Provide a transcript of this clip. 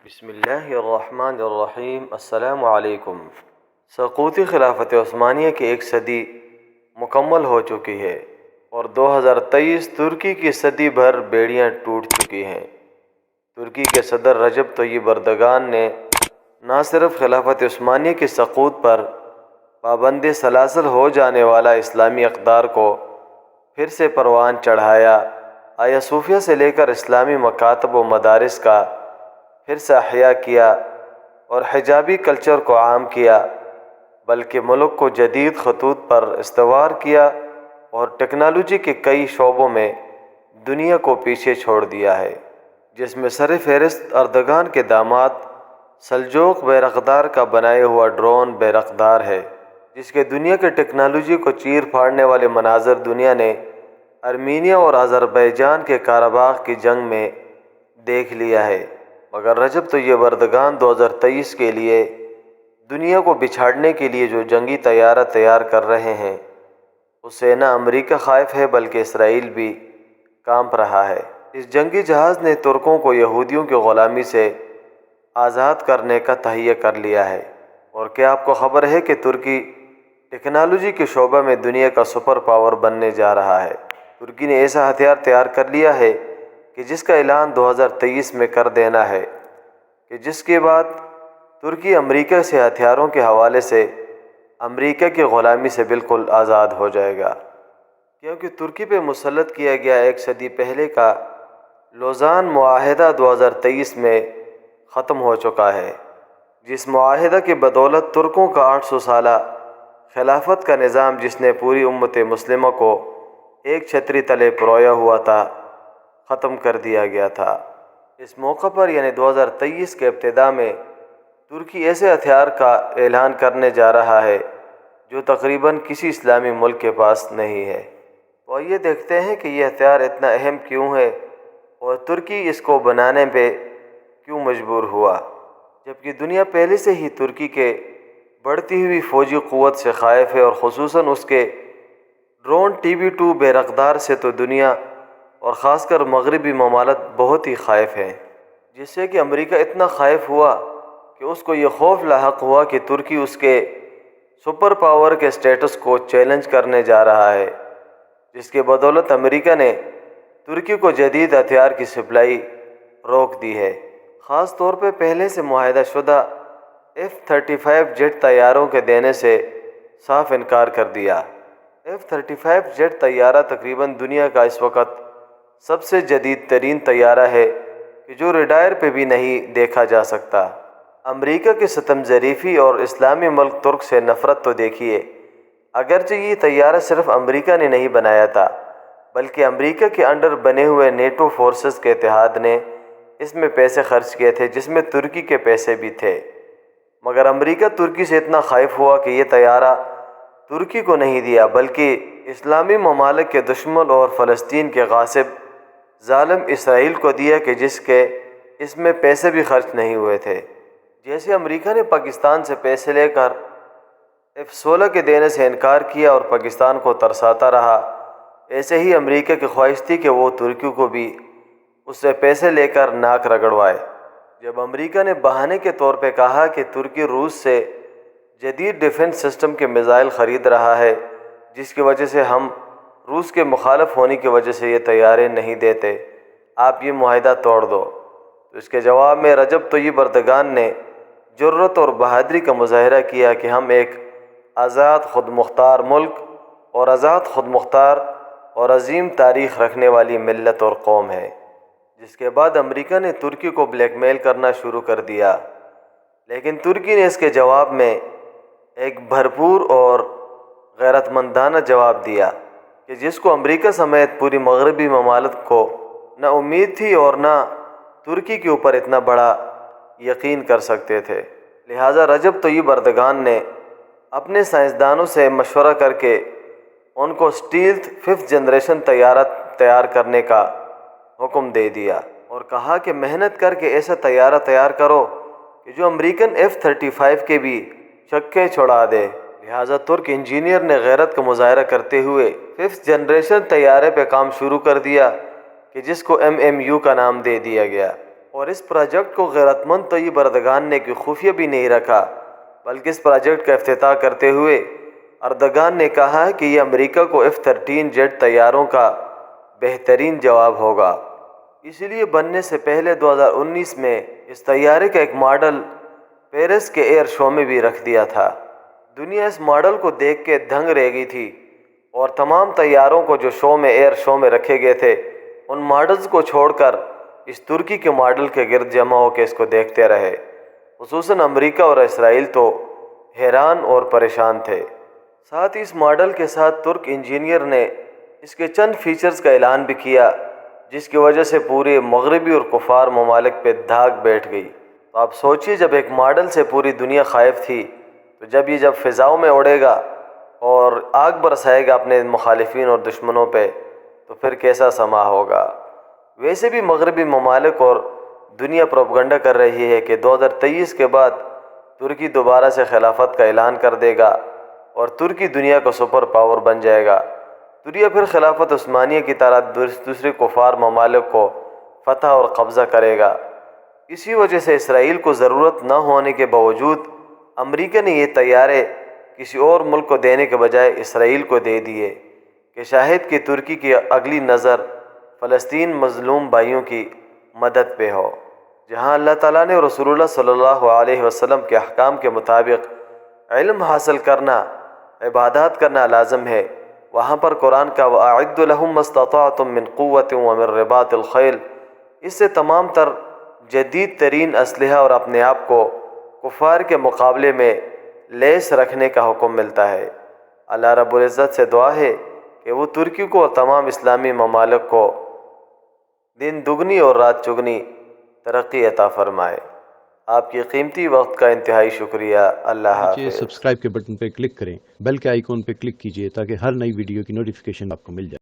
بسم اللہ الرحمن الرحیم۔ السلام علیکم۔ سقوطی خلافت عثمانیہ کی ایک صدی مکمل ہو چکی ہے اور 2023 ترکی کی صدی بھر بیڑیاں ٹوٹ چکی ہیں۔ ترکی کے صدر رجب طیب اردگان نے نہ صرف خلافت عثمانیہ کی سقوط پر پابند سلاسل ہو جانے والا اسلامی اقدار کو پھر سے پروان چڑھایا، آیا صوفیہ سے لے کر اسلامی مکاتب و مدارس کا پھر سے احیاء کیا اور حجابی کلچر کو عام کیا، بلکہ ملک کو جدید خطوط پر استوار کیا اور ٹیکنالوجی کے کئی شعبوں میں دنیا کو پیچھے چھوڑ دیا ہے، جس میں سر فہرست اردگان کے داماد سلجوق بیرقدار کا بنایا ہوا ڈرون بیرقدار ہے، جس کے دنیا کے ٹیکنالوجی کو چیر پھاڑنے والے مناظر دنیا نے ارمینیا اور آذربائیجان کے قرہ کی جنگ میں دیکھ لیا ہے۔ مگر رجب طیب اردگان 2023 کے لیے دنیا کو بچھاڑنے کے لیے جو جنگی طیارہ تیار کر رہے ہیں، اس سے نہ امریکہ خائف ہے بلکہ اسرائیل بھی کانپ رہا ہے۔ اس جنگی جہاز نے ترکوں کو یہودیوں کی غلامی سے آزاد کرنے کا تہیہ کر لیا ہے۔ اور کیا آپ کو خبر ہے کہ ترکی ٹیکنالوجی کے شعبہ میں دنیا کا سپر پاور بننے جا رہا ہے؟ ترکی نے ایسا ہتھیار تیار کر لیا ہے کہ جس کا اعلان 2023 میں کر دینا ہے کہ جس کے بعد ترکی امریکہ سے ہتھیاروں کے حوالے سے امریکہ کی غلامی سے بالکل آزاد ہو جائے گا، کیونکہ ترکی پہ مسلط کیا گیا ایک صدی پہلے کا لوزان معاہدہ 2023 میں ختم ہو چکا ہے، جس معاہدہ کی بدولت ترکوں کا 800 سالہ خلافت کا نظام، جس نے پوری امت مسلمہ کو ایک چھتری تلے پرویا ہوا تھا، ختم کر دیا گیا تھا۔ اس موقع پر یعنی 2023 کے ابتدا میں ترکی ایسے ہتھیار کا اعلان کرنے جا رہا ہے جو تقریباً کسی اسلامی ملک کے پاس نہیں ہے۔ تو آئیے دیکھتے ہیں کہ یہ ہتھیار اتنا اہم کیوں ہے اور ترکی اس کو بنانے پہ کیوں مجبور ہوا، جبکہ دنیا پہلے سے ہی ترکی کے بڑھتی ہوئی فوجی قوت سے خائف ہے، اور خصوصاً اس کے ڈرون TB2 بیرقدار سے تو دنیا اور خاص کر مغربی ممالک بہت ہی خائف ہیں، جس سے کہ امریکہ اتنا خائف ہوا کہ اس کو یہ خوف لاحق ہوا کہ ترکی اس کے سپر پاور کے سٹیٹس کو چیلنج کرنے جا رہا ہے، جس کے بدولت امریکہ نے ترکی کو جدید ہتھیار کی سپلائی روک دی ہے، خاص طور پہ پہلے سے معاہدہ شدہ F-35 جیٹ طیاروں کے دینے سے صاف انکار کر دیا۔ F-35 جیٹ طیارہ تقریباً دنیا کا اس وقت سب سے جدید ترین طیارہ ہے کہ جو ریڈار پہ بھی نہیں دیکھا جا سکتا۔ امریکہ کے ستم ظریفی اور اسلامی ملک ترک سے نفرت تو دیکھیے، اگرچہ یہ طیارہ صرف امریکہ نے نہیں بنایا تھا بلکہ امریکہ کے انڈر بنے ہوئے نیٹو فورسز کے اتحاد نے اس میں پیسے خرچ کیے تھے، جس میں ترکی کے پیسے بھی تھے، مگر امریکہ ترکی سے اتنا خائف ہوا کہ یہ طیارہ ترکی کو نہیں دیا بلکہ اسلامی ممالک کے دشمن اور فلسطین کے غاصب ظالم اسرائیل کو دیا، کہ جس کے اس میں پیسے بھی خرچ نہیں ہوئے تھے۔ جیسے امریکہ نے پاکستان سے پیسے لے کر F-16 کے دینے سے انکار کیا اور پاکستان کو ترساتا رہا، ایسے ہی امریکہ کی خواہش تھی کہ وہ ترکی کو بھی اس سے پیسے لے کر ناک رگڑوائے۔ جب امریکہ نے بہانے کے طور پہ کہا کہ ترکی روس سے جدید ڈیفنس سسٹم کے میزائل خرید رہا ہے، جس کی وجہ سے ہم روس کے مخالف ہونے کی وجہ سے یہ طیارے نہیں دیتے، آپ یہ معاہدہ توڑ دو، تو اس کے جواب میں رجب طیب اردگان نے جرأت اور بہادری کا مظاہرہ کیا کہ ہم ایک آزاد خود مختار ملک اور آزاد خود مختار اور عظیم تاریخ رکھنے والی ملت اور قوم ہے، جس کے بعد امریکہ نے ترکی کو بلیک میل کرنا شروع کر دیا، لیکن ترکی نے اس کے جواب میں ایک بھرپور اور غیرت مندانہ جواب دیا کہ جس کو امریکہ سمیت پوری مغربی ممالک کو نہ امید تھی اور نہ ترکی کے اوپر اتنا بڑا یقین کر سکتے تھے۔ لہٰذا رجب طیب اردگان نے اپنے سائنسدانوں سے مشورہ کر کے ان کو اسٹیلتھ 5th جنریشن طیارہ تیار کرنے کا حکم دے دیا اور کہا کہ محنت کر کے ایسا طیارہ تیار کرو کہ جو امریکن F-35 کے بھی چھکے چھڑا دے۔ لہٰذا ترک انجینئر نے غیرت کا مظاہرہ کرتے ہوئے 5th جنریشن طیارے پہ کام شروع کر دیا کہ جس کو MMU کا نام دے دیا گیا، اور اس پروجیکٹ کو غیرتمند طیب اردگان نے کوئی خفیہ بھی نہیں رکھا، بلکہ اس پروجیکٹ کا افتتاح کرتے ہوئے اردگان نے کہا ہے کہ یہ امریکہ کو F-13 جیٹ طیاروں کا بہترین جواب ہوگا۔ اسی لیے بننے سے پہلے 2019 میں اس طیارے کا ایک ماڈل پیرس کے ایئر شو میں بھی رکھ دیا تھا۔ دنیا اس ماڈل کو دیکھ کے دنگ رہ گئی تھی اور تمام طیاروں کو جو ایئر شو میں رکھے گئے تھے ان ماڈلز کو چھوڑ کر اس ترکی کے ماڈل کے گرد جمع ہو کے اس کو دیکھتے رہے۔ خصوصاً امریکہ اور اسرائیل تو حیران اور پریشان تھے۔ ساتھ ہی اس ماڈل کے ساتھ ترک انجینئر نے اس کے چند فیچرز کا اعلان بھی کیا، جس کی وجہ سے پورے مغربی اور کفار ممالک پہ دھاگ بیٹھ گئی۔ تو آپ سوچئے جب ایک ماڈل سے پوری دنیا خائف تھی تو جب فضاؤں میں اڑے گا اور آگ برسائے گا اپنے مخالفین اور دشمنوں پہ تو پھر کیسا سما ہوگا۔ ویسے بھی مغربی ممالک اور دنیا پروپیگنڈا کر رہی ہے کہ 2023 کے بعد ترکی دوبارہ سے خلافت کا اعلان کر دے گا اور ترکی دنیا کا سپر پاور بن جائے گا۔ ترکی پھر خلافت عثمانیہ کی طرح دوسرے کفار ممالک کو فتح اور قبضہ کرے گا۔ اسی وجہ سے اسرائیل کو ضرورت نہ ہونے کے باوجود امریکہ نے یہ طیارے کسی اور ملک کو دینے کے بجائے اسرائیل کو دے دیے کہ شاہد کہ ترکی کی اگلی نظر فلسطین مظلوم بھائیوں کی مدد پہ ہو۔ جہاں اللہ تعالیٰ نے رسول اللہ صلی اللہ علیہ وسلم کے احکام کے مطابق علم حاصل کرنا، عبادات کرنا لازم ہے، وہاں پر قرآن کا وَأَعِدُّ لَهُم مَّا اسْتَطَعْتُم مِّن قُوَّةٍ وَمِن رِّبَاطِ الْخَيْلِ، اس سے تمام تر جدید ترین اسلحہ اور اپنے آپ کو کفار کے مقابلے میں لیس رکھنے کا حکم ملتا ہے۔ اللہ رب العزت سے دعا ہے کہ وہ ترکی کو اور تمام اسلامی ممالک کو دن دگنی اور رات چگنی ترقی عطا فرمائے۔ آپ کی قیمتی وقت کا انتہائی شکریہ۔ اللہ حافظ۔ سبسکرائب کے بٹن پہ کلک کریں، بیل کے آئیکن پہ کلک کیجئے تاکہ ہر نئی ویڈیو کی نوٹیفیکیشن آپ کو مل جائے۔